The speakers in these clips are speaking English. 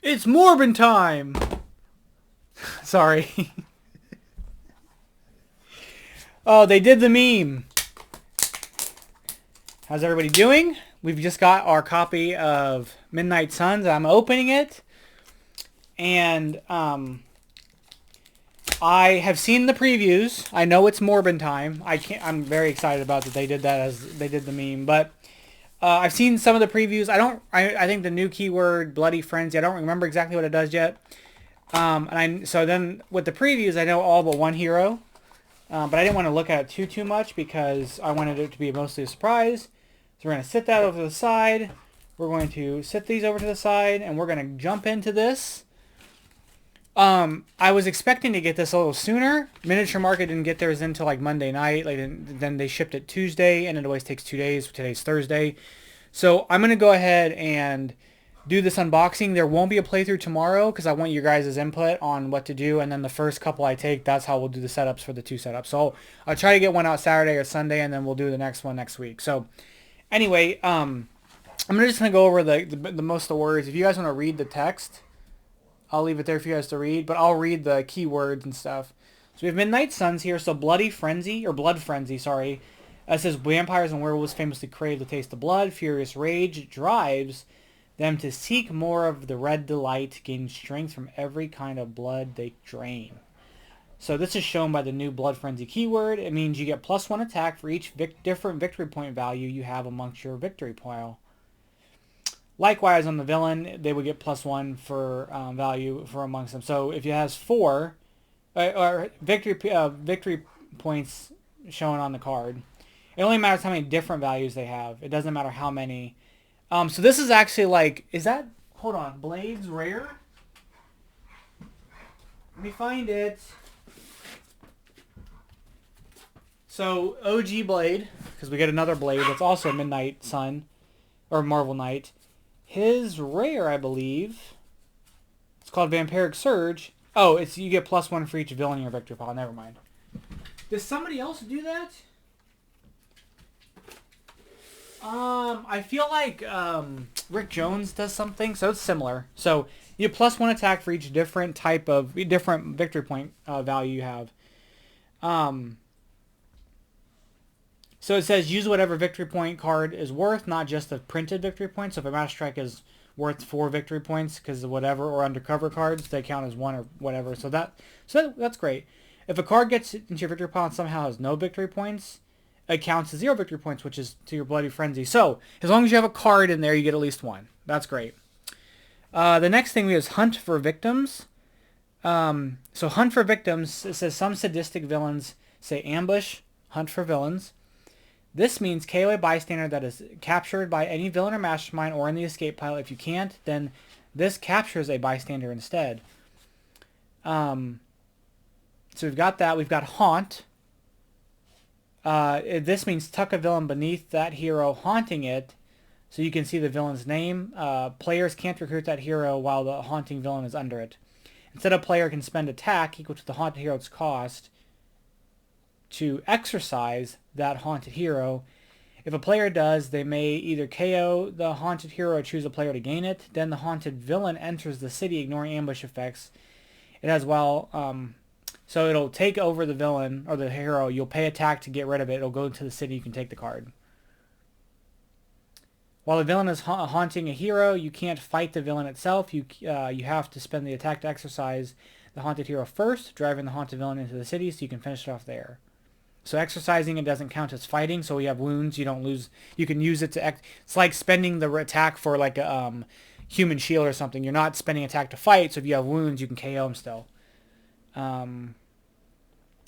It's Morbin time! Sorry. Oh, they did the meme. How's everybody doing? We've just got our copy of Midnight Suns. I'm opening it. And, I have seen the previews. I know it's Morbin time. I'm very excited about that they did that as they did the meme. But I've seen some of the previews. I think the new keyword, Bloody Frenzy, I don't remember exactly what it does yet. So then with the previews, I know all but one hero. But I didn't want to look at it too much because I wanted it to be mostly a surprise. So we're going to sit that over to the side. We're going to sit these over to the side, and we're going to jump into this. I was expecting to get this a little sooner. Miniature Market didn't get theirs until like Monday night. Then they shipped it Tuesday, and it always takes 2 days. Today's Thursday. So I'm going to go ahead and do this unboxing. There won't be a playthrough tomorrow because I want your guys' input on what to do, and then the first couple I take, that's how we'll do the setups for the 2 setups. So I'll try to get one out Saturday or Sunday, and then we'll do the next one next week. So anyway, I'm just gonna go over the most of the words. If you guys want to read the text, I'll leave it there for you guys to read, but I'll read the keywords and stuff. So we have Midnight Suns here. So Blood Frenzy, sorry. It says vampires and werewolves famously crave the taste of blood. Furious rage drives them to seek more of the red delight, gaining strength from every kind of blood they drain. So this is shown by the new Blood Frenzy keyword. It means you get +1 attack for each different victory point value you have amongst your victory pile. Likewise, on the villain, they would get +1 for value for amongst them. So if it has 4 or victory points shown on the card, it only matters how many different values they have. It doesn't matter how many. So this is actually like, hold on, Blades rare? Let me find it. So OG Blade, because we get another Blade that's also Midnight Sun, or Marvel Knight. His rare, I believe, it's called Vampiric Surge. Oh, you get +1 for each villain in your victory pile. Never mind. Does somebody else do that? I feel like Rick Jones does something, so it's similar. So you have +1 attack for each different victory point value you have. So it says use whatever victory point card is worth, not just the printed victory point. So if a Master Strike is worth 4 victory points because of whatever, or undercover cards, they count as 1 or whatever. So that's great. If a card gets into your victory pile and somehow has no victory points, it counts as 0 victory points, which is to your Bloody Frenzy. So as long as you have a card in there, you get at least 1. That's great. The next thing we have is Hunt for Victims. So Hunt for Victims, it says some sadistic villains say ambush, hunt for villains. This means KO a bystander that is captured by any villain or mastermind or in the escape pile. If you can't, then this captures a bystander instead. So we've got that. We've got Haunt. This means tuck a villain beneath that hero, haunting it, so you can see the villain's name. Players can't recruit that hero while the haunting villain is under it. Instead, a player can spend attack equal to the haunted hero's cost to exorcise that haunted hero. If a player does, they may either KO the haunted hero or choose a player to gain it. Then the haunted villain enters the city, ignoring ambush effects. It has so it'll take over the villain or the hero. You'll pay attack to get rid of it. It'll go into the city. You can take the card. While the villain is haunting a hero, you can't fight the villain itself. You have to spend the attack to exorcise the haunted hero first, driving the haunted villain into the city so you can finish it off there. So exercising it doesn't count as fighting. So we have wounds. You don't lose. You can use it to. It's like spending the attack for like a human shield or something. You're not spending attack to fight. So if you have wounds, you can KO him still.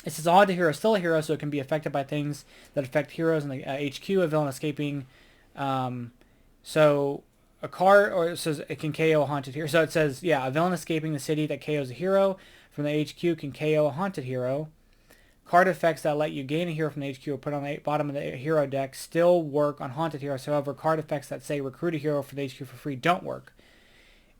It says a haunted hero is still a hero, so it can be affected by things that affect heroes in the HQ. A villain escaping. So a card, or it says it can KO a haunted hero. So it says, yeah, a villain escaping the city that KOs a hero from the HQ can KO a haunted hero. Card effects that let you gain a hero from the HQ or put on the bottom of the hero deck still work on haunted heroes. However, card effects that say recruit a hero for the HQ for free don't work.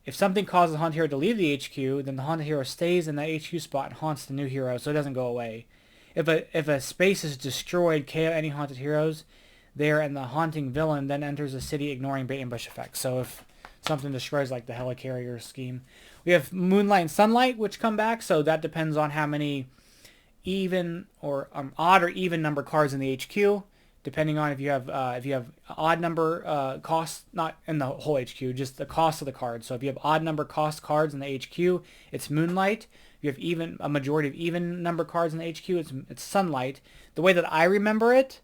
If something causes a haunted hero to leave the HQ, then the haunted hero stays in that HQ spot and haunts the new hero, so it doesn't go away. If a space is destroyed, KO any haunted heroes, there, and the haunting villain then enters the city, ignoring bait ambush effects. So if something destroys, like the helicarrier scheme. We have Moonlight and Sunlight, which come back, so that depends on how many even or odd or even number cards in the HQ, depending on if you have odd number cost, not in the whole HQ, just the cost of the card. So if you have odd number cost cards in the HQ, it's Moonlight. If you have even a majority of even number cards in the HQ, it's Sunlight. The way that I remember it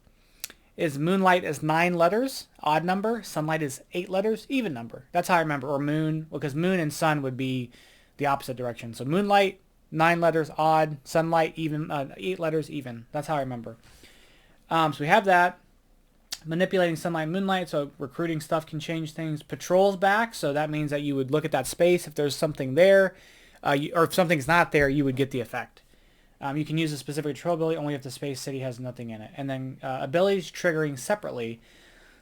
is Moonlight is 9 letters, odd number. Sunlight is 8 letters, even number. That's how I remember. Or Moon, because Moon and Sun would be the opposite direction. So Moonlight, 9 letters, odd. Sunlight, even, 8 letters, even. That's how I remember. So we have that. Manipulating Sunlight and Moonlight, so recruiting stuff can change things. Patrol's back, so that means that you would look at that space. If there's something there, or if something's not there, you would get the effect. You can use a specific patrol ability only if the space city has nothing in it. And then abilities triggering separately.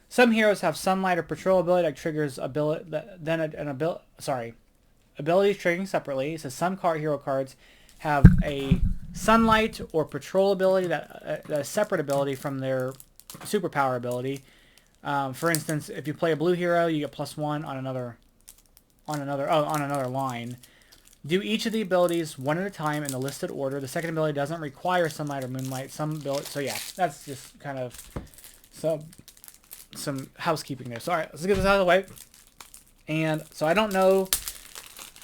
Some heroes have Sunlight or patrol ability that triggers ability. Then an ability. Sorry, abilities triggering separately. It says some hero cards have a Sunlight or patrol ability that a separate ability from their superpower ability. For instance, if you play a blue hero, you get +1 on another line. Do each of the abilities one at a time in the listed order. The second ability doesn't require Sunlight or Moonlight. So yeah, that's just kind of some housekeeping there. So all right, let's get this out of the way. And so I don't know.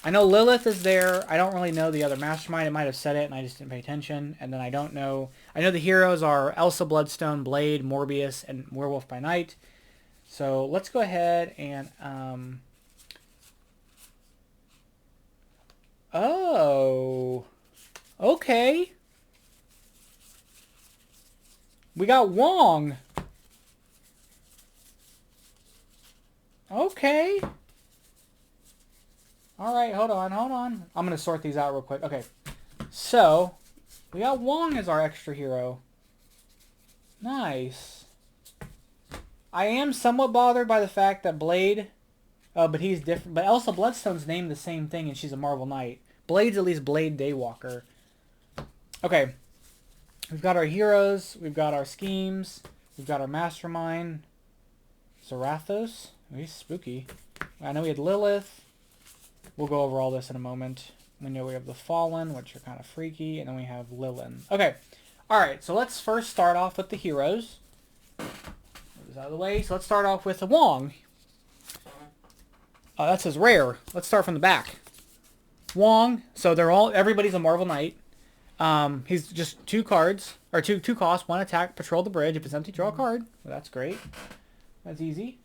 I know Lilith is there. I don't really know the other mastermind. It might have said it and I just didn't pay attention. And then I don't know. I know the heroes are Elsa Bloodstone, Blade, Morbius, and Werewolf by Night. So let's go ahead and oh, okay. We got Wong. Okay. All right, hold on. I'm going to sort these out real quick. Okay. So, we got Wong as our extra hero. Nice. I am somewhat bothered by the fact that Blade, but he's different. But Elsa Bloodstone's named the same thing, and she's a Marvel Knight. Blade's at least Blade Daywalker. Okay. We've got our heroes. We've got our schemes. We've got our mastermind. Zarathos. Oh, he's spooky. I know we had Lilith. We'll go over all this in a moment. We know we have the Fallen, which are kind of freaky. And then we have Lilin. Okay. Alright, so let's first start off with the heroes. Move this out of the way. So let's start off with the Wong. That says rare. Let's start from the back. Wong. So everybody's a Marvel Knight. He's just 2 cards, or two costs, 1 attack, patrol the bridge. If it's empty, draw a card. Well, that's great. That's easy.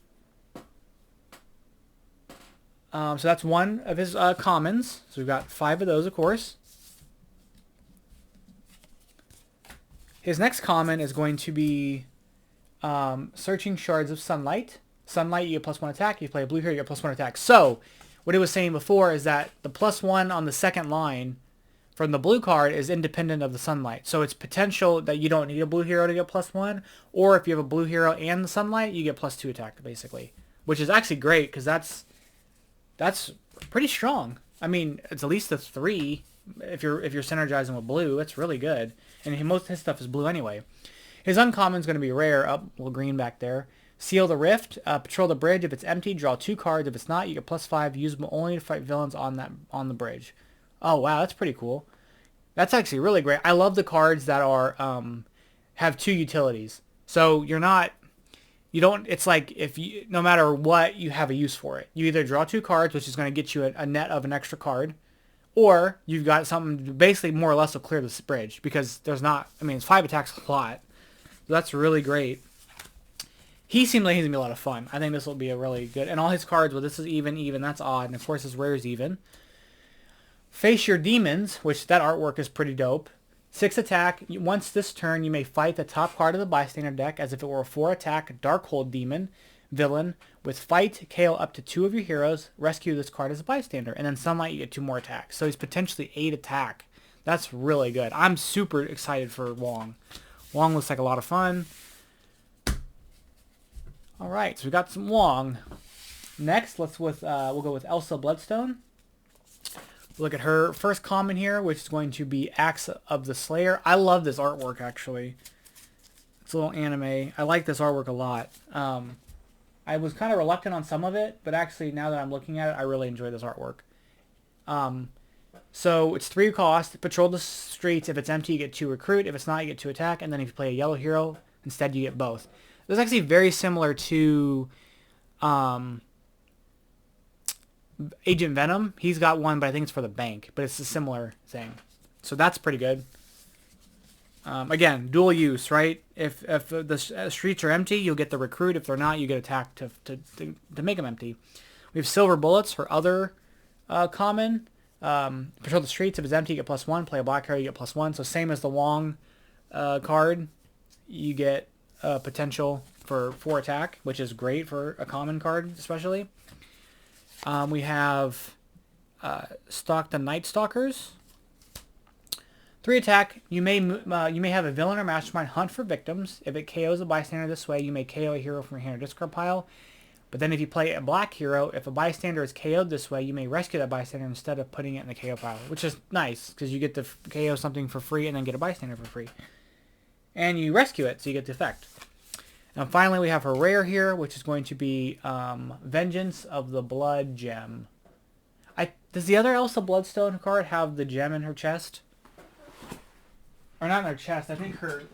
So that's one of his commons. So we've got 5 of those, of course. His next common is going to be Searching Shards of Sunlight. Sunlight, you get +1 attack. You play a blue hero, you get +1 attack. So, what it was saying before is that the +1 on the second line from the blue card is independent of the Sunlight. So it's potential that you don't need a blue hero to get +1, or if you have a blue hero and the Sunlight, you get +2 attack, basically. Which is actually great, because that's pretty strong. I mean, it's at least a 3 if you're synergizing with blue. That's really good. And most of his stuff is blue anyway. His uncommon is going to be rare. Little green back there. Seal the Rift. Patrol the bridge. If it's empty, draw 2 cards. If it's not, you get +5. Use them only to fight villains on the bridge. Oh wow, that's pretty cool. That's actually really great. I love the cards that are have 2 utilities. So it's like no matter what, you have a use for it. You either draw 2 cards, which is going to get you a net of an extra card, or you've got something to basically more or less will clear this bridge, because it's 5 attacks a lot. So that's really great. He seems like he's going to be a lot of fun. I think this will be a really good, and all his cards, well, this is even, that's odd, and of course his rare is even. Face Your Demons, which that artwork is pretty dope. 6 attack. Once this turn, you may fight the top card of the bystander deck as if it were a 4 attack Darkhold Demon villain with fight, KO up to 2 of your heroes. Rescue this card as a bystander. And then Sunlight, you get 2 more attacks. So he's potentially 8 attack. That's really good. I'm super excited for Wong. Wong looks like a lot of fun. Alright, so we got some Wong. Next, we'll go with Elsa Bloodstone. Look at her first common here, which is going to be Axe of the Slayer. I love this artwork, actually. It's a little anime. I like this artwork a lot. I was kind of reluctant on some of it, but actually now that I'm looking at it, I really enjoy this artwork. So it's 3 cost. Patrol the streets. If it's empty, you get 2 recruit. If it's not, you get 2 attack. And then if you play a yellow hero, instead you get both. This is actually very similar to Agent Venom. He's got one, but I think it's for the bank. But it's a similar thing. So that's pretty good. Again, dual use, right? If the streets are empty, you'll get the recruit. If they're not, you get attack to make them empty. We have silver bullets for other common. Patrol the streets. If it's empty, you get +1. Play a black hero, you get +1. So same as the Wong card, you get potential for 4 attack, which is great for a common card, especially. We have Stalk the Night Stalkers. 3 attack. You may have a villain or mastermind hunt for victims. If it KOs a bystander this way, you may KO a hero from your hand or discard pile. But then if you play a black hero, if a bystander is KO'd this way, you may rescue that bystander instead of putting it in the KO pile, which is nice because you get to KO something for free and then get a bystander for free. And you rescue it, so you get the effect. And finally, we have her rare here, which is going to be Vengeance of the Blood Gem. Does the other Elsa Bloodstone card have the gem in her chest? Or not in her chest. I think her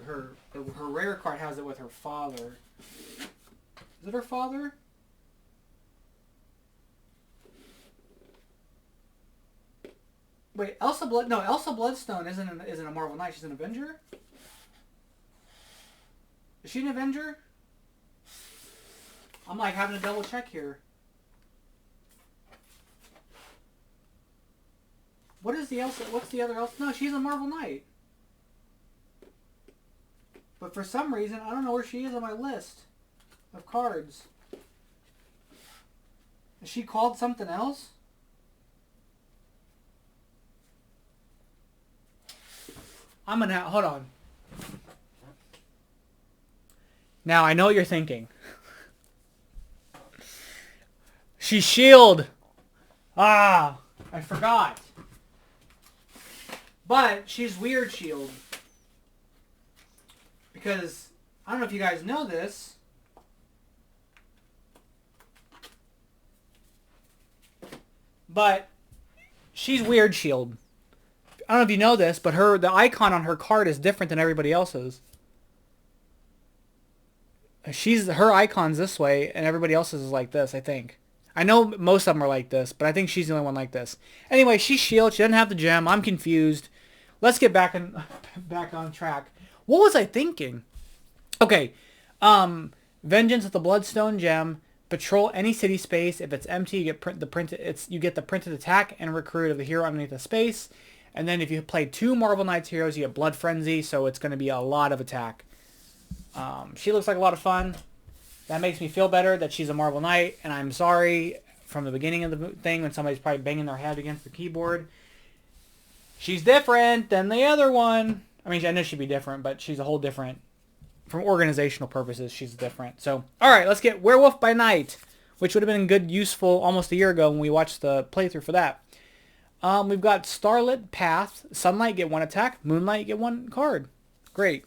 rare card has it with her father. Is it her father? Wait, Elsa Bloodstone isn't a Marvel Knight. She's an Avenger? Is she an Avenger? I'm like having to double check here. What is the Elsa? What's the other Elsa? No, she's a Marvel Knight. But for some reason, I don't know where she is on my list of cards. Is she called something else? Hold on. Now, I know what you're thinking. She's S.H.I.E.L.D. Ah, I forgot. But she's Weird S.H.I.E.L.D. Because, I don't know if you guys know this, but she's Weird S.H.I.E.L.D. I don't know if you know this, but the icon on her card is different than everybody else's. Her icon's this way, and everybody else's is like this, I think. I know most of them are like this, but I think she's the only one like this. Anyway, she's S.H.I.E.L.D. She doesn't have the gem. I'm confused. Let's get back on track. What was I thinking? Okay. Vengeance of the Bloodstone Gem. Patrol any city space. If it's empty, you get you get the printed attack and recruit of the hero underneath the space. And then if you play 2 Marvel Knights heroes, you get Blood Frenzy, so it's going to be a lot of attack. She looks like a lot of fun. That makes me feel better that she's a Marvel Knight, and I'm sorry from the beginning of the thing when somebody's probably banging their head against the keyboard. She's different than the other one. I mean, I know she'd be different, but she's a whole different... From organizational purposes, she's different. So, alright, let's get Werewolf by Night, which would have been good, useful almost a year ago when we watched the playthrough for that. We've got Starlit Path. Sunlight, get 1 attack. Moonlight, get 1 card. Great.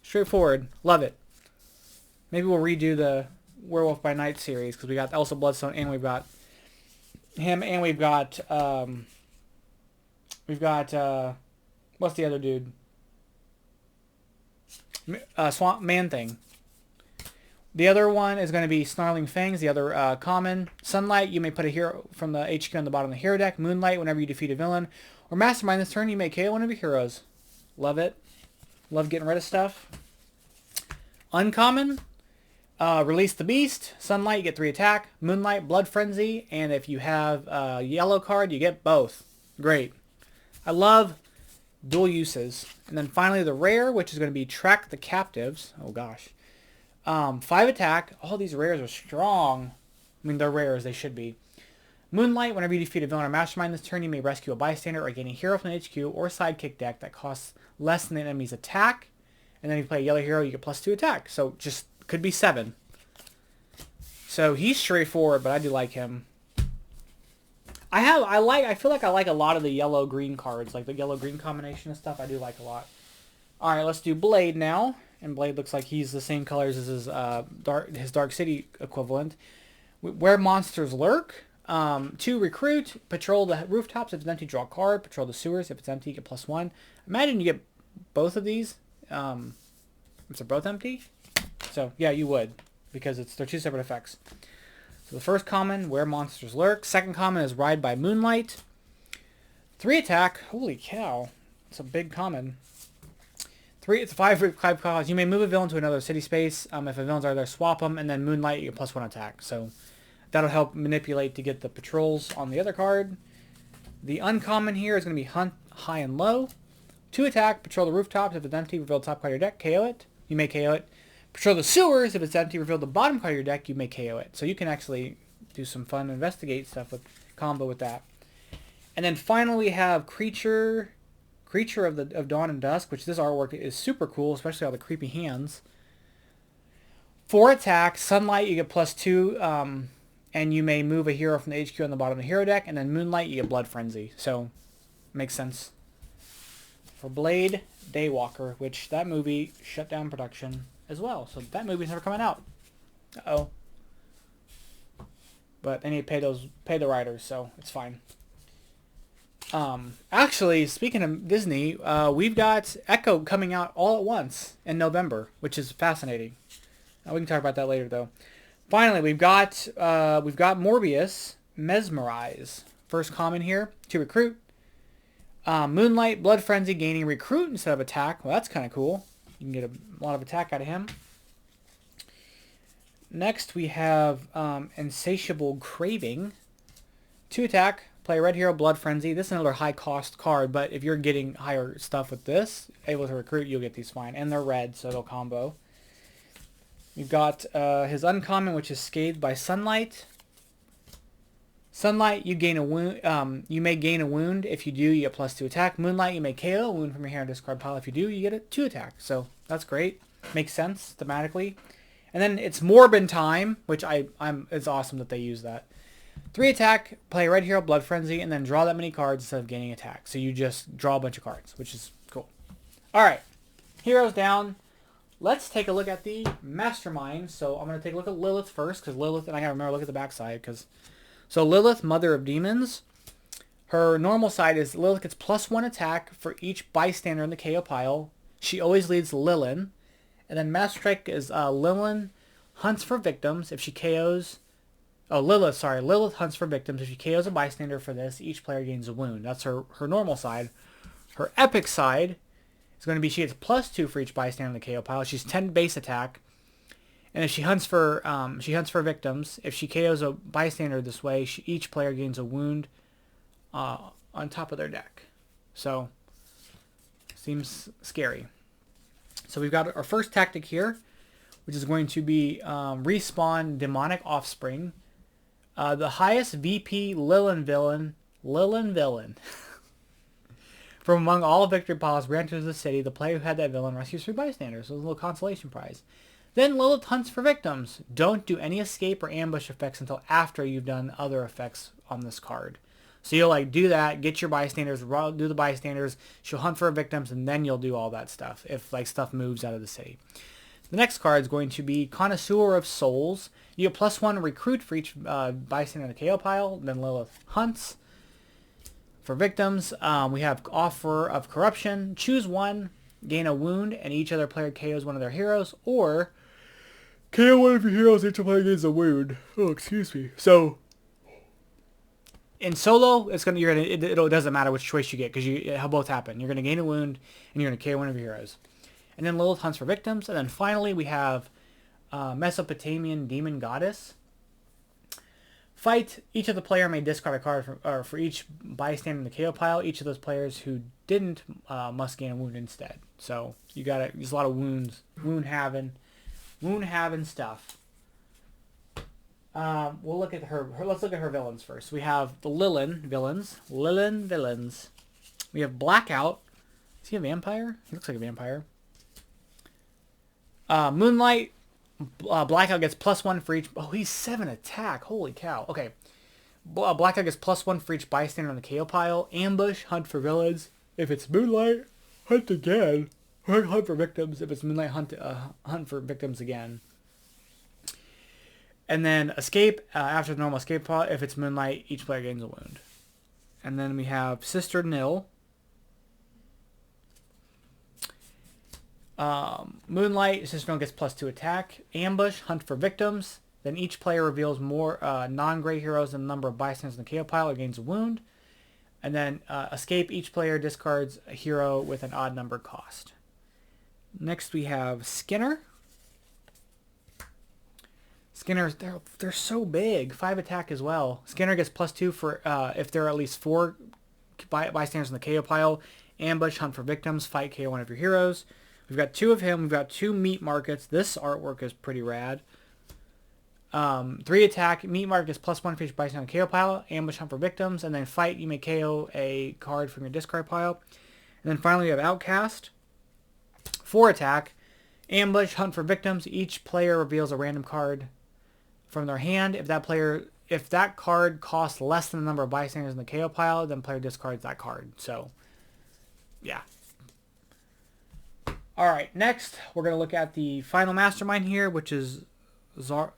Straightforward. Love it. Maybe we'll redo the Werewolf by Night series because we got Elsa Bloodstone and we've got him and we've got what's the other dude? Swamp Man Thing. The other one is going to be Snarling Fangs, the other common. Sunlight, you may put a hero from the HQ on the bottom of the hero deck. Moonlight, whenever you defeat a villain. Or Mastermind this turn, you may KO one of your heroes. Love it. Love getting rid of stuff. Uncommon, Release the Beast. Sunlight, you get 3 attack. Moonlight, Blood Frenzy. And if you have a yellow card, you get both. Great. I love dual uses. And then finally the rare, which is going to be Track the Captives. Oh gosh. 5 attack. All these rares are strong. I mean, they're rares. They should be. Moonlight, whenever you defeat a villain or mastermind this turn, you may rescue a bystander or gain a hero from the HQ or sidekick deck that costs less than the enemy's attack. And then if you play a yellow hero, you get +2 attack. So just could be 7. So he's straightforward, but I do like him. I feel like I like a lot of the yellow-green cards, like the yellow-green combination of stuff. I do like a lot. All right, let's do Blade now. and Blade looks like he's the same colors as his Dark City equivalent. Where monsters lurk. 2, recruit. Patrol the rooftops. If it's empty, draw a card. Patrol the sewers. If it's empty, get +1. Imagine you get both of these. If they're both empty. So, yeah, you would. Because they're 2 separate effects. So the first common, where monsters lurk. Second common is ride by moonlight. 3 attack. Holy cow. It's a big common. It's a 5 cost. You may move a villain to another city space. If a villain's are there, swap them. And then moonlight, you get +1 attack. So that'll help manipulate to get the patrols on the other card. The uncommon here is going to be hunt high and low. 2 attack. Patrol the rooftops. If it's empty, reveal the top card of your deck. KO it. You may KO it. Patrol the sewers. If it's empty, reveal the bottom card of your deck. You may KO it. So you can actually do some fun investigate stuff with combo with that. And then finally we have Creature of Dawn and Dusk, which this artwork is super cool, especially all the creepy hands. 4 attack. Sunlight, you get +2, and you may move a hero from the HQ on the bottom of the hero deck. And then Moonlight, you get Blood Frenzy. So, makes sense. For Blade, Daywalker, which that movie shut down production as well. So that movie's never coming out. Uh-oh. But they need to pay the writers, so it's fine. Actually, speaking of Disney, we've got Echo coming out all at once in November, which is fascinating. We can talk about that later, though. Finally, we've got Morbius, Mesmerize. First common here, to recruit. Moonlight, Blood Frenzy, gaining recruit instead of attack. Well, that's kind of cool. You can get a lot of attack out of him. Next, we have Insatiable Craving. 2 attack. Play Red Hero, Blood Frenzy. This is another high-cost card, but if you're getting higher stuff with this, able to recruit, you'll get these fine. And they're red, so they'll combo. You've got his uncommon, which is Scathed by Sunlight. Sunlight, you gain a wound. You may gain a wound. If you do, you get +2 attack. Moonlight, you may KO a wound from your hand or discard pile. If you do, you get a 2 attack. So that's great. Makes sense thematically. And then it's Morbin time, which it's awesome that they use that. 3 attack, play Red Hero, Blood Frenzy, and then draw that many cards instead of gaining attack. So you just draw a bunch of cards, which is cool. Alright, heroes down. Let's take a look at the Mastermind. So I'm going to take a look at Lilith first, because Lilith, and I got to remember to look at the backside. So Lilith, Mother of Demons. Her normal side is Lilith gets +1 attack for each bystander in the KO pile. She always leads Lilin. And then Master Strike is Lilin hunts for victims. If she KOs... Oh, Lilith hunts for victims. If she KOs a bystander for this, each player gains a wound. That's her normal side. Her epic side is going to be she gets +2 for each bystander in the KO pile. She's 10 base attack. And if she hunts for victims, if she KOs a bystander this way, each player gains a wound on top of their deck. So, seems scary. So we've got our first tactic here, which is going to be respawn demonic offspring. The highest VP Lilin villain. From among all victory piles re-enters the city. The player who had that villain rescues 3 bystanders. So it's a little consolation prize. Then Lilith hunts for victims. Don't do any escape or ambush effects until after you've done other effects on this card. So you'll do that, get your bystanders, do the bystanders, she'll hunt for victims, and then you'll do all that stuff if stuff moves out of the city. The next card is going to be Connoisseur of Souls. You get +1 recruit for each bystander in the KO pile. Then Lilith hunts for victims. We have Offer of Corruption. Choose one, gain a wound, and each other player KOs one of their heroes, or KO one of your heroes, each player gains a wound. Oh, excuse me. So in solo, it doesn't matter which choice you get because it'll both happen. You're gonna gain a wound and you're gonna KO one of your heroes. And then Lilith hunts for victims. And then finally we have Mesopotamian Demon Goddess. Fight. Each of the player may discard a card for each bystander in the KO pile. Each of those players who didn't must gain a wound instead. So there's a lot of wound having stuff. We'll look at let's look at her villains first. We have the Lilin villains. We have Blackout. Is he a vampire? He looks like a vampire. Moonlight. Blackout gets +1 for each... Oh, he's 7 attack. Holy cow. Okay. Blackout gets +1 for each bystander on the KO pile. Ambush. Hunt for villains. If it's Moonlight, hunt again. Or Hunt for Victims if it's Moonlight Hunt for Victims again. And then Escape after the normal escape pod. If it's Moonlight, each player gains a wound. And then we have Sister Nil. Moonlight, Sister Nil gets +2 attack. Ambush, Hunt for Victims. Then each player reveals more non-gray heroes than the number of bystanders in the KO pile or gains a wound. And then Escape, each player discards a hero with an odd numbered cost. Next we have Skinner. Skinner, they're so big. 5 attack as well. Skinner gets +2 for if there are at least 4 bystanders in the KO pile. Ambush, Hunt for Victims, fight, KO one of your heroes. We've got 2 of him. We've got 2 meat markets. This artwork is pretty rad. 3 attack. Meat market is +1 for each bystander in the KO pile. Ambush, Hunt for Victims. And then fight, you may KO a card from your discard pile. And then finally we have Outcast. 4 attack. Ambush, Hunt for Victims. Each player reveals a random card from their hand. If that card costs less than the number of bystanders in the KO pile, then player discards that card. So, yeah. All right, next we're going to look at the final mastermind here, which is Zarathos.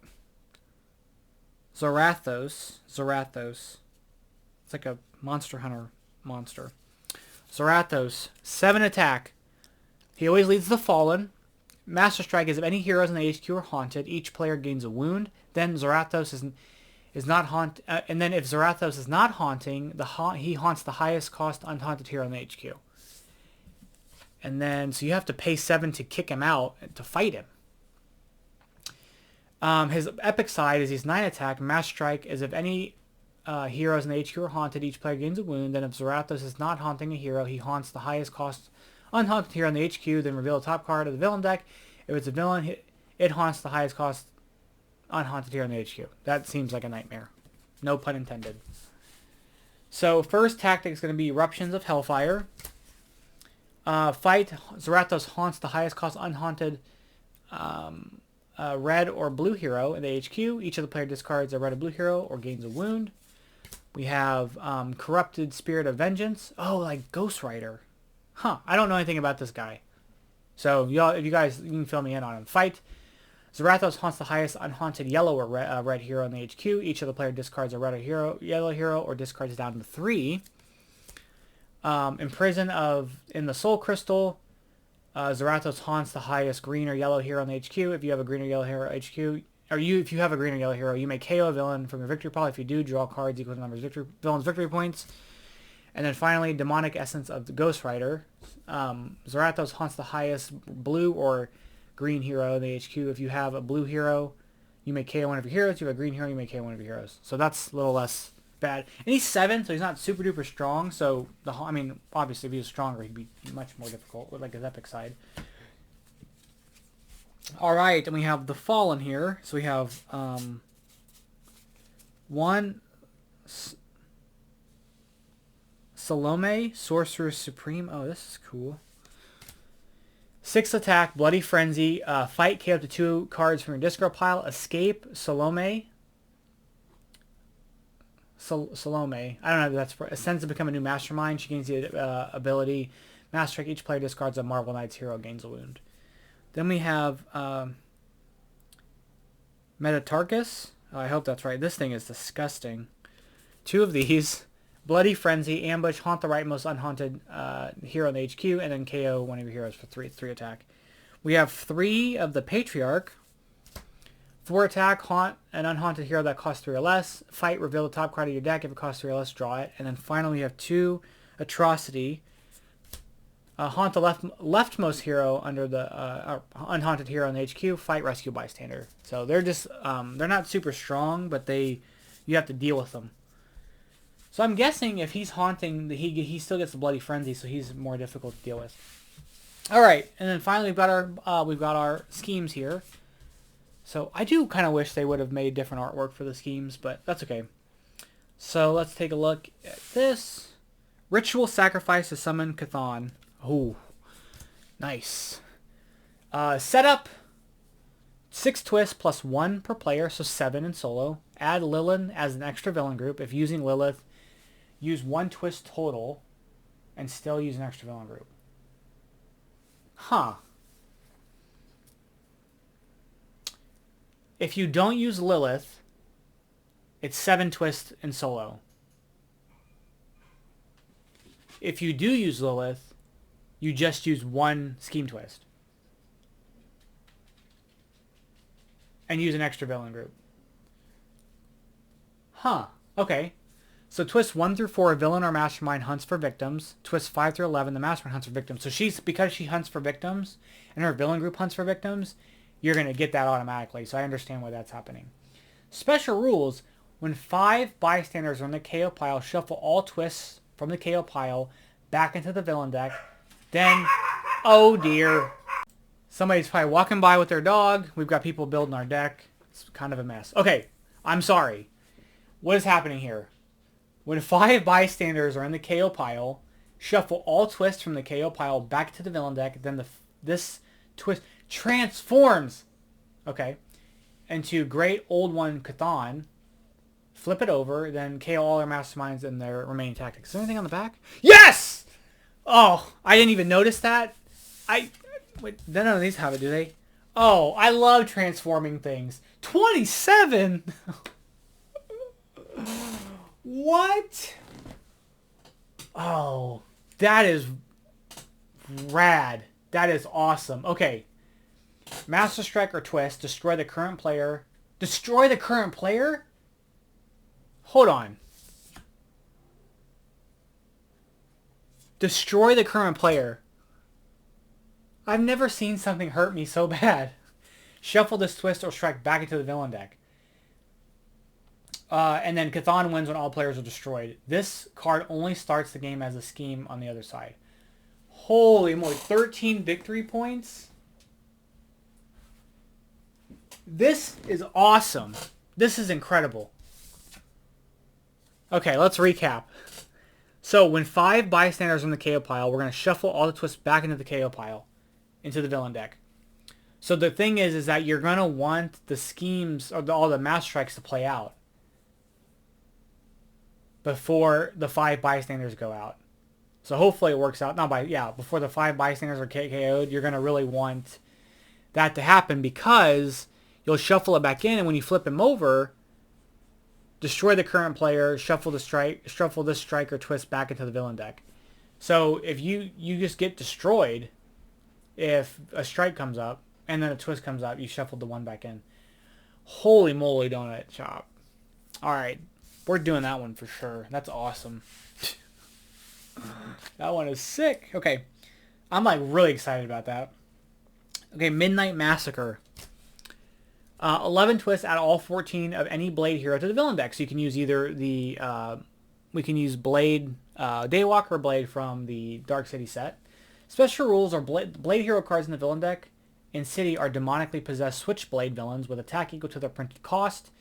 It's like a Monster Hunter monster. Zarathos, 7 attack. He always leads the Fallen. Master Strike is if any heroes in the HQ are haunted, each player gains a wound. Then Zarathos is not haunt, and then if Zarathos is not haunting, he haunts the highest cost unhaunted hero in the HQ. And then so you have to pay 7 to kick him out to fight him. His epic side is he's 9 attack. Master Strike is if any heroes in the HQ are haunted, each player gains a wound. Then if Zarathos is not haunting a hero, he haunts the highest cost unhaunted hero in the HQ. Then reveal the top card of the villain deck. If it's a villain, it haunts the highest cost unhaunted hero in the HQ. That seems like a nightmare. No pun intended. So first tactic is going to be Eruptions of Hellfire. Fight, Zarathos haunts the highest cost unhaunted red or blue hero in the HQ. Each of the player discards a red or blue hero or gains a wound. We have Corrupted Spirit of Vengeance. Oh, like Ghost Rider. Huh, I don't know anything about this guy. So y'all, if you guys, you can fill me in on him. Fight, Zarathos haunts the highest unhaunted yellow or red hero in the HQ. Each of the player discards a red or yellow hero or discards down to 3. Imprison in the Soul Crystal, Zarathos haunts the highest green or yellow hero in the HQ. If you have a green or yellow hero HQ, if you have a green or yellow hero, you may KO a villain from your victory pile. If you do, draw cards equal to the number of villain's victory points. And then finally, Demonic Essence of the Ghost Rider. Zarathos haunts the highest blue or green hero in the HQ. If you have a blue hero, you may KO one of your heroes. If you have a green hero, you may KO one of your heroes. So that's a little less bad. And he's 7, so he's not super duper strong. So obviously if he was stronger, he'd be much more difficult with like his epic side. All right, and we have the Fallen here. So we have one Salome, Sorcerer Supreme. Oh, this is cool. 6 attack, Bloody Frenzy. Fight, KO up to 2 cards from your discard pile. Escape, Salome. Salome. I don't know if that's... Ascends to become a new mastermind. She gains the ability. Master Strike. Each player discards a Marvel Knights hero, gains a wound. Then we have Metatarchus. Oh, I hope that's right. This thing is disgusting. 2 of these. Bloody Frenzy, Ambush, haunt the rightmost unhaunted hero in the HQ, and then KO one of your heroes for 3 attack. We have 3 of the Patriarch. 4 attack, haunt an unhaunted hero that costs 3 or less. Fight, reveal the top card of your deck. If it costs 3 or less, draw it. And then finally we have 2 Atrocity. Haunt the leftmost hero under the unhaunted hero in the HQ. Fight, rescue bystander. So they're just they're not super strong, but you have to deal with them. So I'm guessing if he's haunting, he still gets the Bloody Frenzy, so he's more difficult to deal with. All right, and then finally we've got our schemes here. So I do kind of wish they would have made different artwork for the schemes, but that's okay. So let's take a look at this. Ritual Sacrifice to Summon Chthon. Oh, nice. Setup, 6 twists plus 1 per player, so 7 in solo. Add Lilith as an extra villain group. If using Lilith, use 1 twist total and still use an extra villain group. Huh. If you don't use Lilith, it's 7 twists in solo. If you do use Lilith, you just use 1 scheme twist. And use an extra villain group. Huh. Okay. So twists 1 through 4, a villain or mastermind hunts for victims. Twists 5 through 11, the mastermind hunts for victims. So because she hunts for victims, and her villain group hunts for victims, you're going to get that automatically. So I understand why that's happening. Special rules. When 5 bystanders are in the KO pile, shuffle all twists from the KO pile back into the villain deck. Then, oh dear. Somebody's probably walking by with their dog. We've got people building our deck. It's kind of a mess. Okay, I'm sorry. What is happening here? When 5 bystanders are in the KO pile, shuffle all twists from the KO pile back to the villain deck. Then this twist transforms, okay, into Great Old One Chthon. Flip it over, then KO all their masterminds and their remaining tactics. Is there anything on the back? Yes! Oh, I didn't even notice that. Wait, none of these have it, do they? Oh, I love transforming things. 27! What? Oh, that is rad. That is awesome. Okay. Master Strike or Twist. Destroy the current player. Destroy the current player? Hold on. Destroy the current player. I've never seen something hurt me so bad. Shuffle this Twist or Strike back into the villain deck. And then Chthon wins when all players are destroyed. This card only starts the game as a scheme on the other side. Holy moly, 13 victory points? This is awesome. This is incredible. Okay, let's recap. So when 5 bystanders are in the KO pile, we're going to shuffle all the twists back into the KO pile, into the villain deck. So the thing is that you're going to want the schemes, or all the Master Strikes to play out before the 5 bystanders go out. So hopefully it works out. Before the 5 bystanders are KO'd, you're going to really want that to happen, because you'll shuffle it back in, and when you flip him over, destroy the current player, shuffle this strike or twist back into the villain deck. So if you just get destroyed if a strike comes up and then a twist comes up, you shuffled the one back in. Holy moly donut shop. Alright, we're doing that one for sure. That's awesome. That one is sick. Okay, I'm like really excited about that. Okay, Midnight Massacre. 11 twists add all 14 of any Blade hero to the villain deck. So you can use either the, we can use Blade, Daywalker or Blade from the Dark City set. Special rules are Blade hero cards in the villain deck in City are demonically possessed Switchblade villains with attack equal to their printed cost.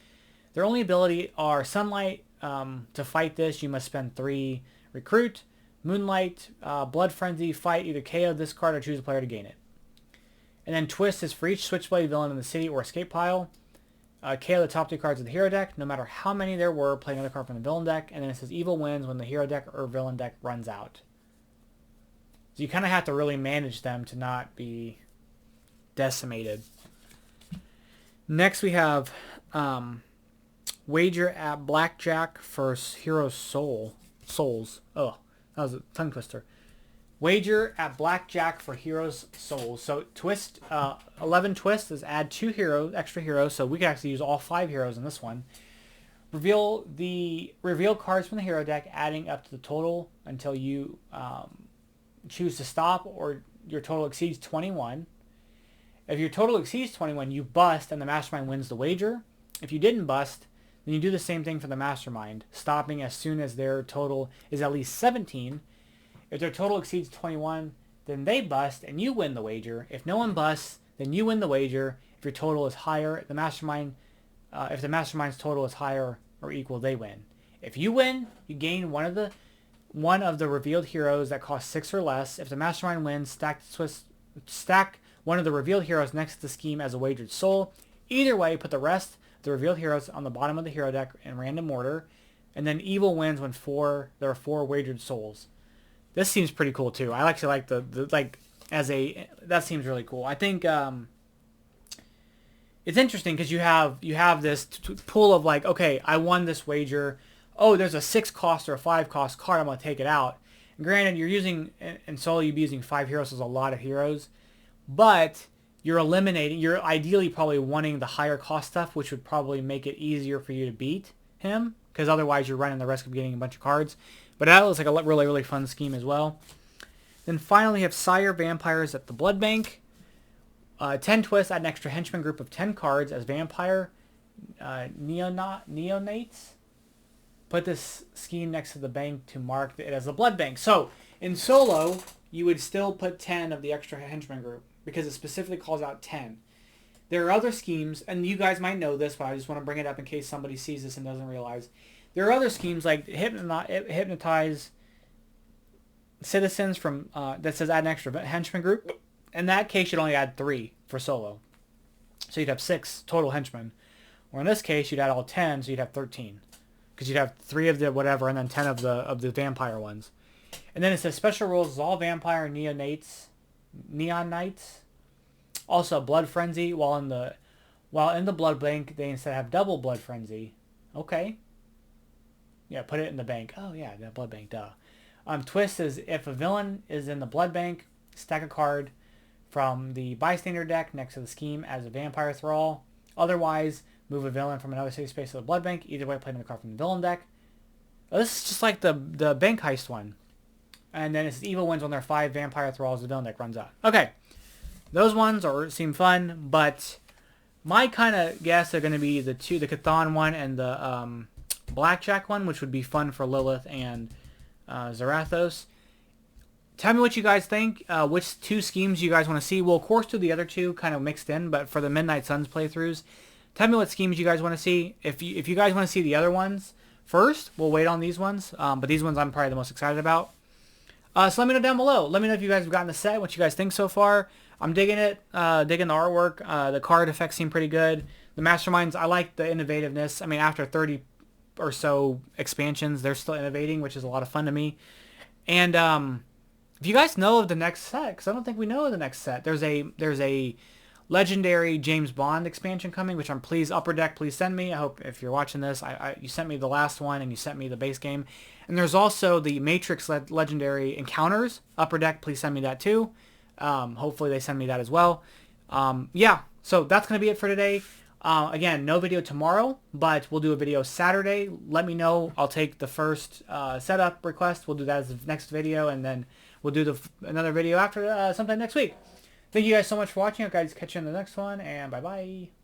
Their only ability are Sunlight. To fight this, you must spend 3 recruit. Moonlight, Blood Frenzy, fight, either KO this card or choose a player to gain it. And then Twist is for each Switchblade villain in the City or escape pile. KO the top 2 cards of the hero deck, no matter how many there were, play another card from the villain deck. And then it says Evil wins when the hero deck or villain deck runs out. So you kind of have to really manage them to not be decimated. Next we have Wager at Blackjack for Hero Souls. Oh, that was a tongue twister. Wager at Blackjack for Heroes' Souls. So twist, 11 twists is add 2 extra heroes. So we can actually use all 5 heroes in this one. Reveal cards from the hero deck, adding up to the total until you choose to stop or your total exceeds 21. If your total exceeds 21, you bust and the mastermind wins the wager. If you didn't bust, then you do the same thing for the mastermind, stopping as soon as their total is at least 17. If their total exceeds 21, then they bust and you win the wager. If no one busts, then you win the wager. If your total is higher, if the mastermind's total is higher or equal, they win. If you win, you gain one of the revealed heroes that cost 6 or less. If the mastermind wins, stack one of the revealed heroes next to the scheme as a wagered soul. Either way, put the rest of the revealed heroes on the bottom of the hero deck in random order. And then Evil wins when there are 4 wagered souls. This seems pretty cool too. I actually like the that seems really cool. I think it's interesting because you have this pool of like, okay, I won this wager. Oh, there's a 6 cost or a 5 cost card. I'm gonna take it out. And granted, you're using in solo, you'd be using 5 heroes, so there's a lot of heroes, but you're eliminating. You're ideally probably wanting the higher cost stuff, which would probably make it easier for you to beat him, because otherwise you're running the risk of getting a bunch of cards. But that looks like a really, really fun scheme as well. Then finally, you have Sire Vampires at the Blood Bank. 10 twists, add an extra henchman group of 10 cards as vampire neonates. Put this scheme next to the bank to mark it as a blood bank. So in solo, you would still put 10 of the extra henchman group because it specifically calls out 10. There are other schemes, and you guys might know this, but I just want to bring it up in case somebody sees this and doesn't realize. There are other schemes like hypnotize citizens from that says add an extra henchman group. In that case, you'd only add 3 for solo. So you'd have 6 total henchmen. Or in this case, you'd add all 10, so you'd have 13. Because you'd have 3 of the whatever and then 10 of the vampire ones. And then it says special rules is all vampire neon knights. Also blood frenzy while in the blood bank they instead have double blood frenzy. Okay. Yeah, put it in the bank. Oh yeah, the blood bank, duh. Twist is if a villain is in the blood bank, stack a card from the bystander deck next to the scheme as a vampire thrall. Otherwise, move a villain from another city space to the blood bank. Either way, play another card from the villain deck. Oh, this is just like the bank heist one. And then it's evil wins when their 5 vampire thralls the villain deck runs out. Okay. Those ones seem fun, but my kind of guess are going to be the Cthon one and the Blackjack one, which would be fun for Lilith and Zarathos. Tell me what you guys think. Which 2 schemes you guys want to see. We'll of course do the other 2 kind of mixed in, but for the Midnight Suns playthroughs, tell me what schemes you guys want to see. If you guys want to see the other ones first, we'll wait on these ones. But these ones I'm probably the most excited about. So let me know down below. Let me know if you guys have gotten the set, what you guys think so far. I'm digging it, digging the artwork. The card effects seem pretty good. The Masterminds, I like the innovativeness. I mean, after 30 or so expansions, they're still innovating, which is a lot of fun to me. And if you guys know of the next set, because I don't think we know of the next set, there's a legendary James Bond expansion coming, which I'm please Upper Deck, please send me. I hope if you're watching this, you sent me the last one and you sent me the base game. And there's also the Matrix legendary encounters. Upper Deck, please send me that too. Hopefully they send me that as well. Yeah, so that's going to be it for today. Again, no video tomorrow, but we'll do a video Saturday. Let me know. I'll take the first setup request. We'll do that as the next video, and then we'll do another video after sometime next week. Thank you guys so much for watching. I'll guys catch you in the next one, and bye-bye.